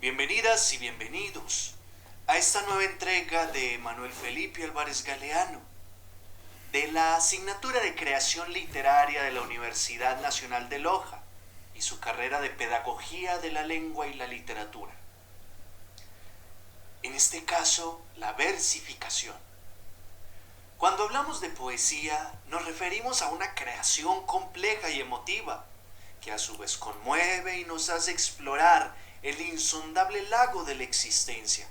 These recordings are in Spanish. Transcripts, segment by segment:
Bienvenidas y bienvenidos a esta nueva entrega de Manuel Felipe Álvarez Galeano, de la asignatura de Creación Literaria de la Universidad Nacional de Loja y su carrera de Pedagogía de la Lengua y la Literatura. En este caso, la versificación. Cuando hablamos de poesía, nos referimos a una creación compleja y emotiva, que a su vez conmueve y nos hace explorar el insondable lago de la existencia.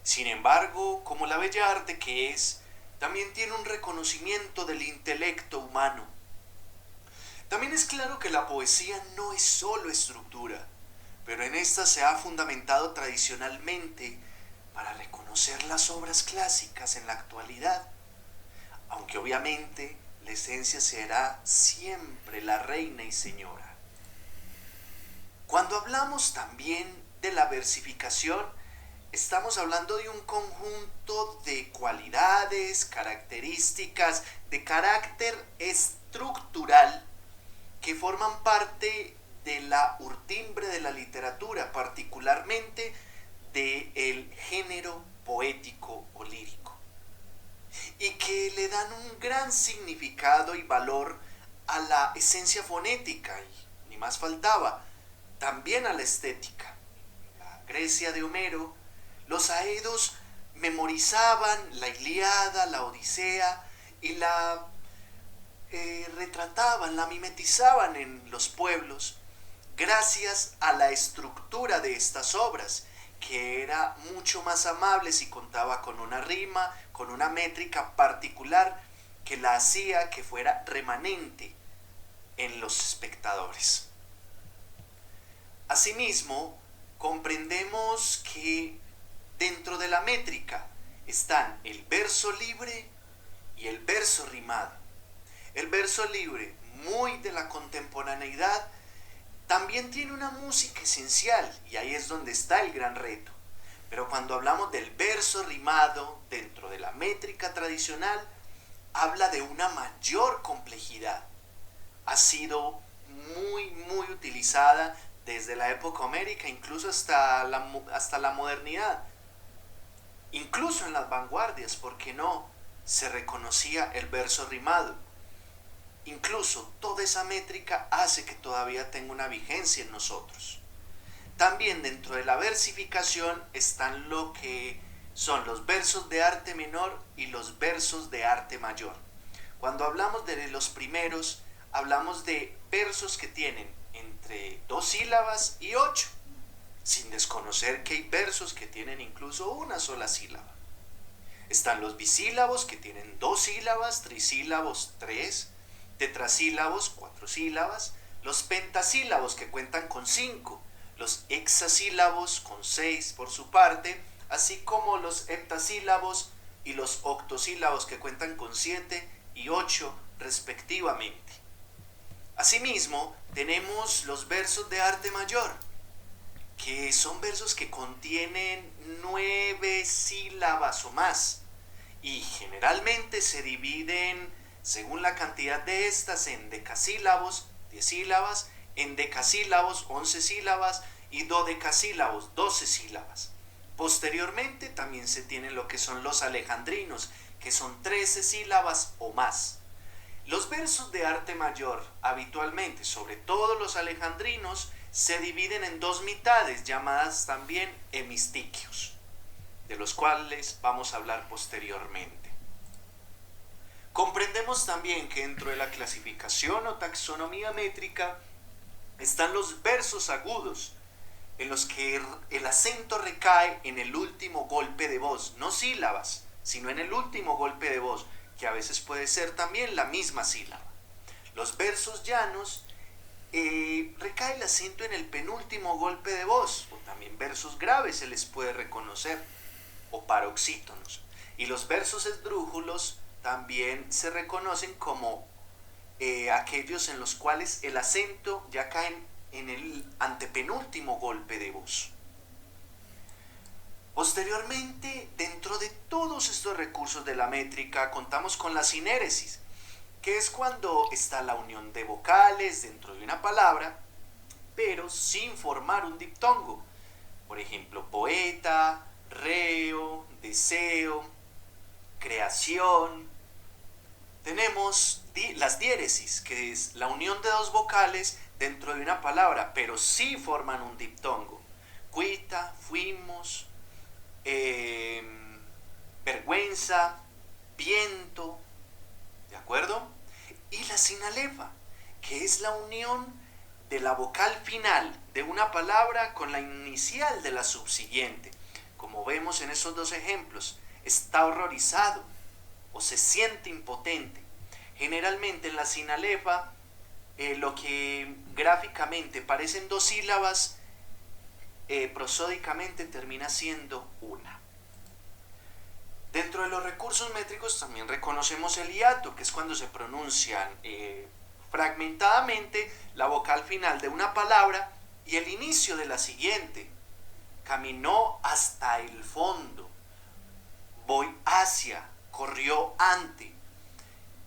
Sin embargo, como la bella arte que es, también tiene un reconocimiento del intelecto humano. También es claro que la poesía no es solo estructura, pero en esta se ha fundamentado tradicionalmente para reconocer las obras clásicas en la actualidad, aunque obviamente la esencia será siempre la reina y señora. Cuando hablamos también de la versificación, estamos hablando de un conjunto de cualidades, características de carácter estructural que forman parte de la urtimbre de la literatura, particularmente del género poético o lírico, y que le dan un gran significado y valor a la esencia fonética, y ni más faltaba, también a la estética. En la Grecia de Homero, los aedos memorizaban la Ilíada, la Odisea, y la retrataban, la mimetizaban en los pueblos, gracias a la estructura de estas obras, que era mucho más amable si contaba con una rima, con una métrica particular que la hacía que fuera remanente en los espectadores. Asimismo, comprendemos que dentro de la métrica están el verso libre y el verso rimado. El verso libre, muy de la contemporaneidad, también tiene una música esencial, y ahí es donde está el gran reto. Pero cuando hablamos del verso rimado dentro de la métrica tradicional, habla de una mayor complejidad. Ha sido muy utilizada desde la época homérica, incluso hasta la modernidad. Incluso en las vanguardias, ¿por qué no?, se reconocía el verso rimado. Incluso toda esa métrica hace que todavía tenga una vigencia en nosotros. También dentro de la versificación están lo que son los versos de arte menor y los versos de arte mayor. Cuando hablamos de los primeros, hablamos de versos que tienen entre 2 sílabas y 8, sin desconocer que hay versos que tienen incluso una sola sílaba. Están los bisílabos que tienen 2 sílabas, trisílabos 3, tetrasílabos 4 sílabas, los pentasílabos que cuentan con 5, los hexasílabos con 6 por su parte, así como los heptasílabos y los octosílabos que cuentan con 7 y 8 respectivamente. Asimismo, tenemos los versos de arte mayor, que son versos que contienen 9 sílabas o más, y generalmente se dividen según la cantidad de estas en decasílabos, 10 sílabas, en decasílabos, 11 sílabas, y dodecasílabos, 12 sílabas. Posteriormente también se tienen lo que son los alejandrinos, que son 13 sílabas o más. Los versos de arte mayor, habitualmente, sobre todo los alejandrinos, se dividen en 2 mitades, llamadas también hemistiquios, de los cuales vamos a hablar posteriormente. Comprendemos también que dentro de la clasificación o taxonomía métrica están los versos agudos, en los que el acento recae en el último golpe de voz, no sílabas, sino en el último golpe de voz, que a veces puede ser también la misma sílaba. Los versos llanos, recae el acento en el penúltimo golpe de voz, o también versos graves se les puede reconocer, o paroxítonos. Y los versos esdrújulos también se reconocen como aquellos en los cuales el acento ya cae en el antepenúltimo golpe de voz. Posteriormente, dentro de todos estos recursos de la métrica, contamos con la sinéresis, que es cuando está la unión de vocales dentro de una palabra, pero sin formar un diptongo. Por ejemplo, poeta, reo, deseo, creación. Tenemos las diéresis, que es la unión de dos vocales dentro de una palabra, pero sí forman un diptongo. Cuita, fuimos, vergüenza, viento, ¿de acuerdo? Y la sinalefa, que es la unión de la vocal final de una palabra con la inicial de la subsiguiente. Como vemos en esos dos ejemplos, está horrorizado o se siente impotente. Generalmente en la sinalefa, lo que gráficamente parecen dos sílabas, prosódicamente termina siendo una. Dentro de los recursos métricos también reconocemos el hiato, que es cuando se pronuncian fragmentadamente la vocal final de una palabra y el inicio de la siguiente. Caminó hasta el fondo, voy hacia, corrió ante.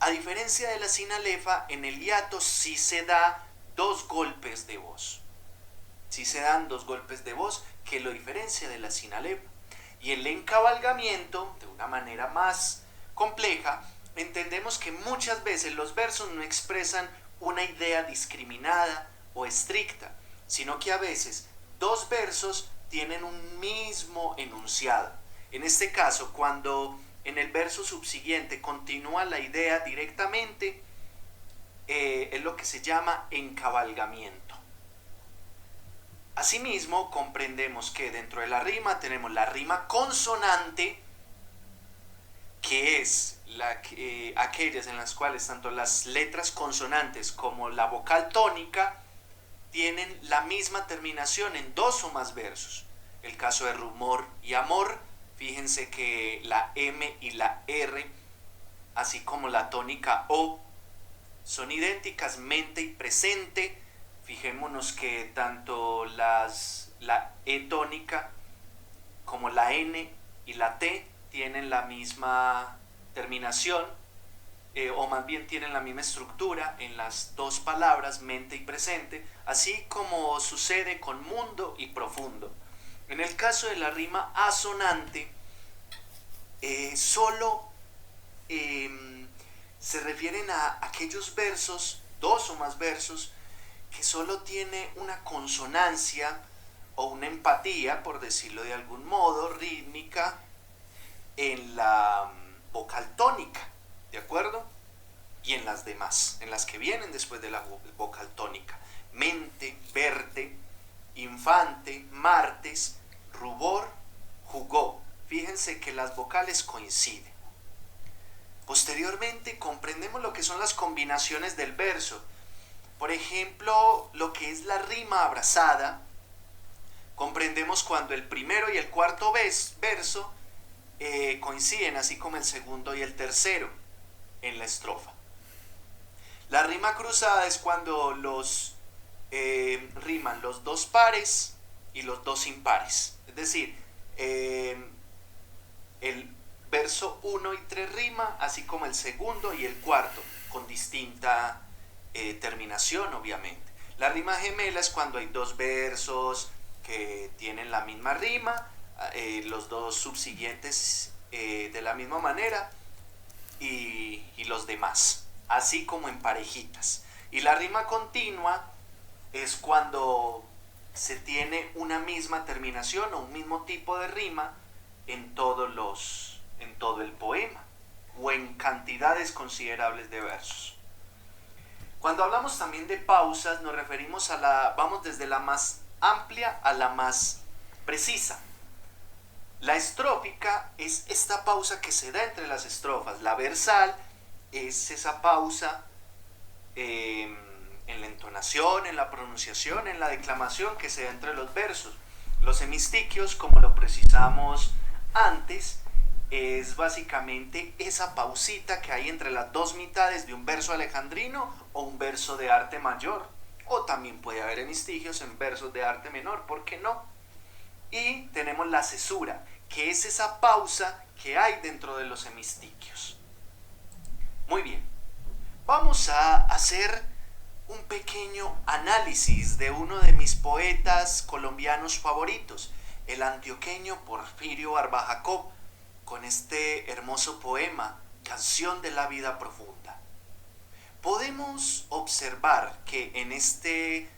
A diferencia de la sinalefa, en el hiato sí se da dos golpes de voz. Sí se dan dos golpes de voz que lo diferencia de la sinalefa. Y el encabalgamiento, de una manera más compleja, entendemos que muchas veces los versos no expresan una idea discriminada o estricta, sino que a veces dos versos tienen un mismo enunciado. En este caso, cuando en el verso subsiguiente continúa la idea directamente, es lo que se llama encabalgamiento. Asimismo, comprendemos que dentro de la rima tenemos la rima consonante, que es aquellas en las cuales tanto las letras consonantes como la vocal tónica tienen la misma terminación en dos o más versos. El caso de rumor y amor, fíjense que la M y la R, así como la tónica O, son idénticas, mente y presente. Fijémonos que tanto la E tónica como la N y la T tienen la misma terminación, o más bien tienen la misma estructura en las dos palabras, mente y presente, así como sucede con mundo y profundo. En el caso de la rima asonante, solo se refieren a aquellos versos, dos o más versos, que solo tiene una consonancia o una empatía, por decirlo de algún modo, rítmica en la vocal tónica, ¿de acuerdo? Y en las demás, en las que vienen después de la vocal tónica. Mente, verte, infante, martes, rubor, jugó. Fíjense que las vocales coinciden. Posteriormente comprendemos lo que son las combinaciones del verso. Por ejemplo, lo que es la rima abrazada, comprendemos cuando el primero y el cuarto verso coinciden, así como el segundo y el tercero en la estrofa. La rima cruzada es cuando riman los dos pares y los dos impares. Es decir, el verso 1 y 3 rima, así como el segundo y el cuarto, con distinta terminación, obviamente. La rima gemela es cuando hay dos versos que tienen la misma rima, los dos subsiguientes de la misma manera y los demás, así como en parejitas. Y la rima continua es cuando se tiene una misma terminación o un mismo tipo de rima en todo el poema o en cantidades considerables de versos. Cuando hablamos también de pausas, nos referimos vamos desde la más amplia a la más precisa. La estrófica es esta pausa que se da entre las estrofas. La versal es esa pausa en la entonación, en la pronunciación, en la declamación que se da entre los versos. Los hemistiquios, como lo precisamos antes, es básicamente esa pausita que hay entre las dos mitades de un verso alejandrino o un verso de arte mayor, o también puede haber hemistigios en versos de arte menor, ¿por qué no? Y tenemos la cesura, que es esa pausa que hay dentro de los hemistiquios. Muy bien, vamos a hacer un pequeño análisis de uno de mis poetas colombianos favoritos, el antioqueño Porfirio Barba Jacob con este hermoso poema, Canción de la Vida Profunda. Podemos observar que en esta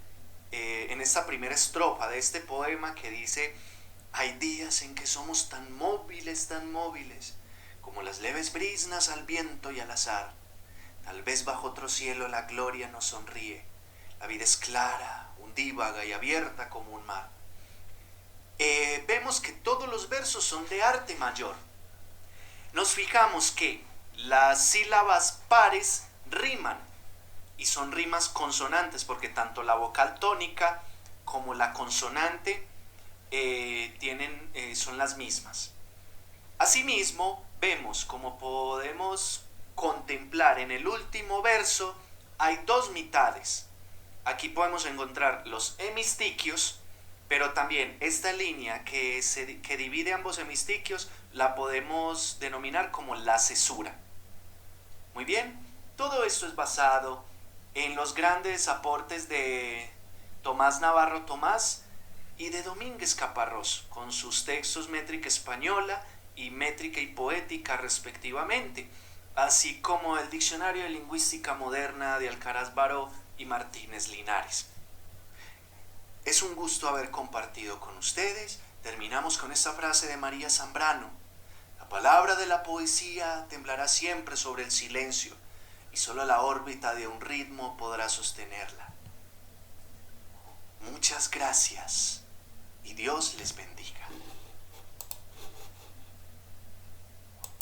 primera estrofa de este poema que dice: hay días en que somos tan móviles, como las leves brisnas al viento y al azar. Tal vez bajo otro cielo la gloria nos sonríe. La vida es clara, undívaga y abierta como un mar. Vemos que todos los versos son de arte mayor. Nos fijamos que las sílabas pares riman y son rimas consonantes, porque tanto la vocal tónica como la consonante son las mismas. Asimismo, vemos como podemos contemplar en el último verso hay dos mitades. Aquí podemos encontrar los hemistiquios, pero también esta línea que divide ambos hemistiquios la podemos denominar como la cesura. Muy bien, todo esto es basado en los grandes aportes de Tomás Navarro Tomás y de Domínguez Caparrós, con sus textos Métrica Española y Métrica y Poética respectivamente, así como el Diccionario de Lingüística Moderna de Alcaraz Baró y Martínez Linares. Es un gusto haber compartido con ustedes. Terminamos con esta frase de María Zambrano: la palabra de la poesía temblará siempre sobre el silencio, y solo la órbita de un ritmo podrá sostenerla. Muchas gracias y Dios les bendiga.